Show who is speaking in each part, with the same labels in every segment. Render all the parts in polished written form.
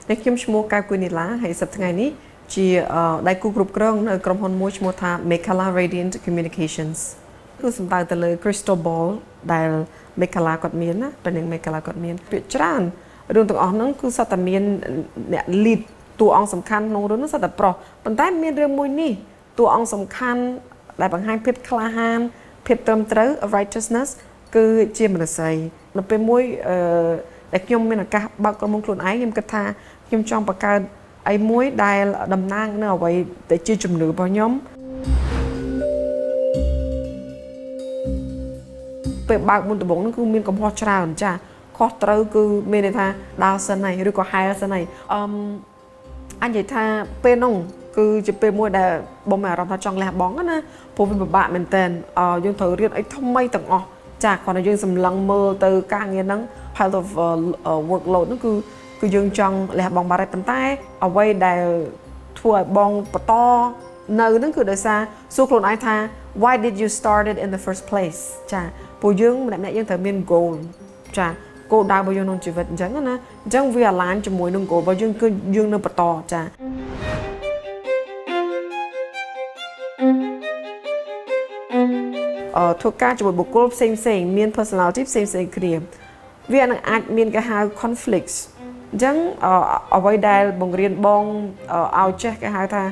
Speaker 1: អ្នកខ្ញុំឈ្មោះកៅគូនីឡាហើយសប្តាហ៍ថ្ងៃនេះជាដៃគូគ្រប់គ្រងនៅក្រុមហ៊ុនមួយឈ្មោះថា Mekhala Radiant Communications គឺសំដៅទៅលើ crystal ball ដែល Mekhala គាត់មានណាតែនឹង Mekhala គាត់មានពាក្យច្រើនរឿងទាំងអស់ហ្នឹងគឺសត្វតែមានអ្នក lead តួអង្គសំខាន់ក្នុងរឿងហ្នឹងសត្វតែប្រុសប៉ុន្តែមានរឿងមួយនេះតួអង្គសំខាន់ដែលបង្ហាញភាពក្លាហានភាពត្រឹមត្រូវ righteousness គឺជាមនុស្សនៅពេលមួយដែលខ្ញុំមានឱកាសបើកក្រុមហ៊ុនខ្លួនឯងខ្ញុំគិតថាខ្ញុំចង់បង្កើតអីមួយដែលតំណាងនៅអ្វីដែលជាជំនឿរបស់ខ្ញុំពេលបើកមុនដំបូងហ្នឹងគឺមានកំហុសច្រើនចាខុសត្រូវគឺមានន័យថាដើរសិនហើយឬក៏ហែលសិនហើយអញនិយាយថាពេលនោះគឺជាពេលមួយដែលបងមានអារម្មណ៍ថាចង់លះបង់ណាព្រោះវាពិបាកមែនតើយើងត្រូវរៀនអីថ្មីទាំងអស់ចាគ្រាន់តែយើងសម្លឹងមើលទៅការងារហ្នឹង pile of workload ហ្នឹងគឺយើងចង់លះបង់បាត់ហើយប៉ុន្តែអ្វីដែលធ្វើឲ្យបងបន្តនៅហ្នឹងគឺដោយសារសួរខ្លួនឯងថា why did you start it in the first place ចាព្រោះយើងម្នាក់ៗយើងត្រូវមាន goal ចាគោលដៅរបស់យើងក្នុងជីវិតអញ្ចឹងណាអញ្ចឹងវា align ជាមួយនឹង goal របស់យើងគឺយើងនៅបន្តចាធ្វើការជាមួយបុគ្គលផ្សេងៗមាន personality ផ្សេងៗគ្នាវានឹងអាចមានគេហៅ conflicts អញ្ចឹងអ្វីដែលបង្រៀនបងឲ្យចេះគេហៅថា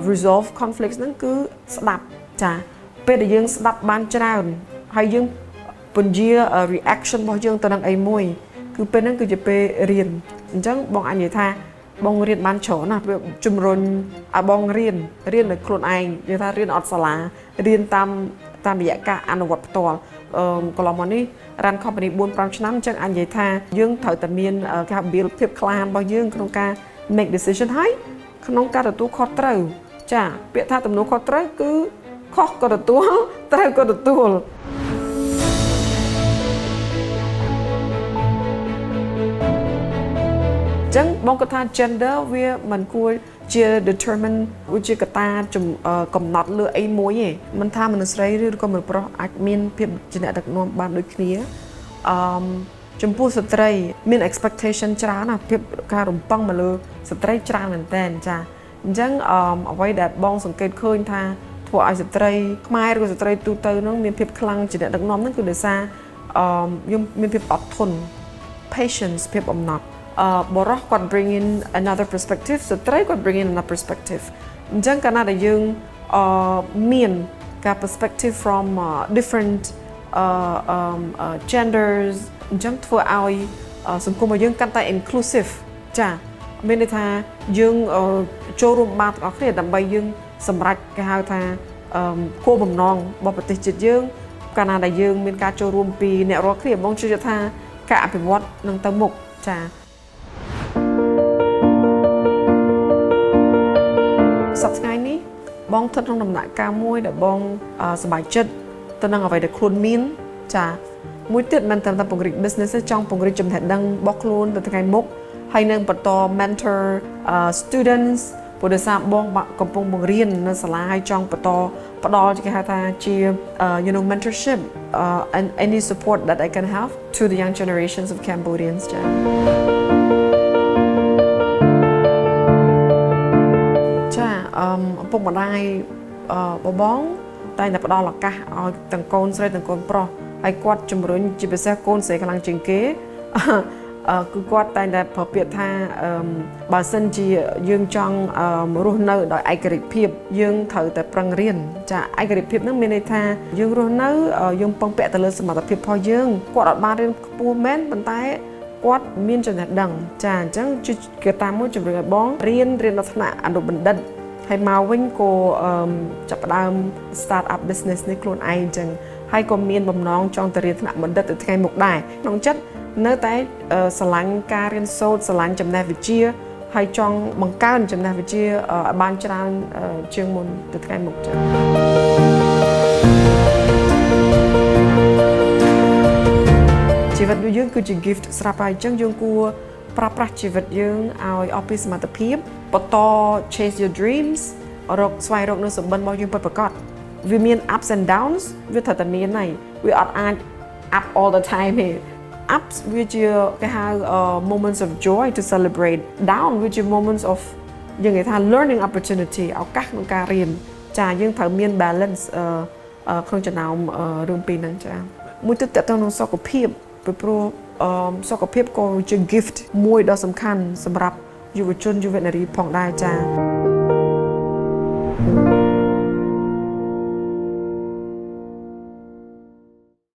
Speaker 1: resolve conflicts ហ្នឹងគឺស្ដាប់ចាពេលដែលយើងស្ដាប់បានច្រើនហើយយើងពន្យា reaction របស់យើងទៅនឹងអីមួយគឺពេលហ្នឹងគឺជាពេលរៀនអញ្ចឹងបងអាចនិយាយថាបងរៀនបានច្រើនណាស់ជំរុញឲ្យបងរៀននៅខ្លួនឯងនិយាយថារៀនអត់សាលារៀនតាមរយៈការអនុវត្តផ្ទាល់កន្លងមកនេះ run company 4-5 ឆ្នាំអញ្ចឹងអញនិយាយថាយើងត្រូវតែមានការ build ភាពក្លាហានរបស់យើងក្នុងការ make decision ហើយក្នុងការទទួលខុសត្រូវចាពាក្យថាទំនួលខុសត្រូវគឺខុសក៏ទទួលត្រូវក៏ទទួលចឹងបងគាត់ថា gender វាមិនគួរជា determine វាជាកត្តាកំណត់លើអីមួយទេមិនថាមនុស្សស្រីឬក៏មនុស្សប្រុសអាចមានភាពជាអ្នកដឹកនាំបានដូចគ្នាចំពោះស្ត្រីមាន expectation ច្រើនណាភាពការរំពឹងមកលើស្ត្រីច្រើនមែនតើចាអញ្ចឹងអ្វីដែលបងសង្កេតឃើញថាធ្វើឲ្យស្ត្រីខ្មែរឬក៏ស្ត្រីទូទៅហ្នឹងមានភាពខ្លាំងជាអ្នកដឹកនាំហ្នឹងគឺដោយសារយើងមានភាពអត់ធន់ patience ភាពអំណត់បរោះគាត់ bring in another perspective ស្ត្រីគាត់ bring in another perspective អញ្ចឹងកាលណាដែលយើងមានការ perspective from different genders អញ្ចឹងធ្វើឲ្យសង្គមរបស់យើងកាន់តែ inclusive ចាមានន័យថាយើងចូលរួមបានទាំងអស់គ្នាដើម្បីយើងសម្រេចគេហៅថាគោលបំណងរបស់ប្រទេសជាតិយើងកាលណាដែលយើងមានការចូលរួមពីអ្នករាល់គ្នាបងជឿថាការអភិវឌ្ឍនឹងទៅមុខចាសប្តាហ៍ថ្ងៃនេះបងស្ថិតក្នុងដំណាក់កាលមួយដែលបងសប្បាយចិត្តទៅនឹងអ្វីដែលខ្លួនមានចាមួយទៀតមិនត្រឹមតែពង្រីក business ទេចង់ពង្រីកចំណេះដឹងរបស់ខ្លួនទៅថ្ងៃមុខហើយនឹងបន្ត mentor students ព្រោះដោយសារបងកំពុងបង្រៀននៅសាលាហើយចង់បន្តផ្ដល់គេហៅថាជា mentorship and any support that I can have to the young generations of Cambodians ចាឪពុកម្ដាយបងតែតែផ្ដល់ឱកាសឲ្យទាំងកូនស្រីទាំងកូនប្រុសហើយគាត់ជំរុញជាពិសេសកូនស្រីខ្លាំងជាងគេគឺគាត់តែតែប្រើពាក្យថាបើសិនជាយើងចង់រស់នៅដោយឯករាជ្យភាពយើងត្រូវតែប្រឹងរៀនចាឯករាជ្យភាពហ្នឹងមានន័យថាយើងរស់នៅយើងពឹងពាក់ទៅលើសមត្ថភាពរបស់យើងគាត់អត់បានរៀនខ្ពស់មែនប៉ុន្តែគាត់មានចំណេះដឹងចាអញ្ចឹងជាកត្តាមួយជំរុញឲ្យបងរៀនដល់ថ្នាក់អនុបណ្ឌិតហើយមកវិញក៏ចាប់ផ្ដើម start up business នេះខ្លួនឯងអញ្ចឹងហើយក៏មានបំណងចង់ទៅរៀនថ្នាក់បណ្ឌិតទៅថ្ងៃមុខដែរក្នុងចិត្តនៅតែស្រឡាញ់ការរៀនសូត្រស្រឡាញ់ចំណេះវិជ្ជាហើយចង់បង្កើនចំណេះវិជ្ជាឲ្យបានច្រើនជាងមុនទៅថ្ងៃមុខចឹងជីវិតរបស់យើងគឺជា gift ស្រាប់ហើយអញ្ចឹងយើងគួរប្រើប្រាស់ជីវិតយើងឲ្យអស់ពីសមត្ថភាពបន្ត chase your dreams ស្វែងរកនៅសុបិនរបស់យើងពិតប្រាកដវាមាន ups and downs វាត្រូវតែមានហើយវាអត់អាច up all the time ទេ ups វាជាគេហៅ moments of joy to celebrate down វាជា moments of យើងនិយាយថា learning opportunity ឱកាសក្នុងការរៀនចាយើងត្រូវមាន balance ក្នុងចំណោមរឿងពីរហ្នឹងចាមួយទៀតតើតើក្នុងសុខភាពពីព្រោះសុខភាពក៏ជា gift មួយដ៏សំខាន់សម្រាប់យុវជនយុវនារីផងដែរចា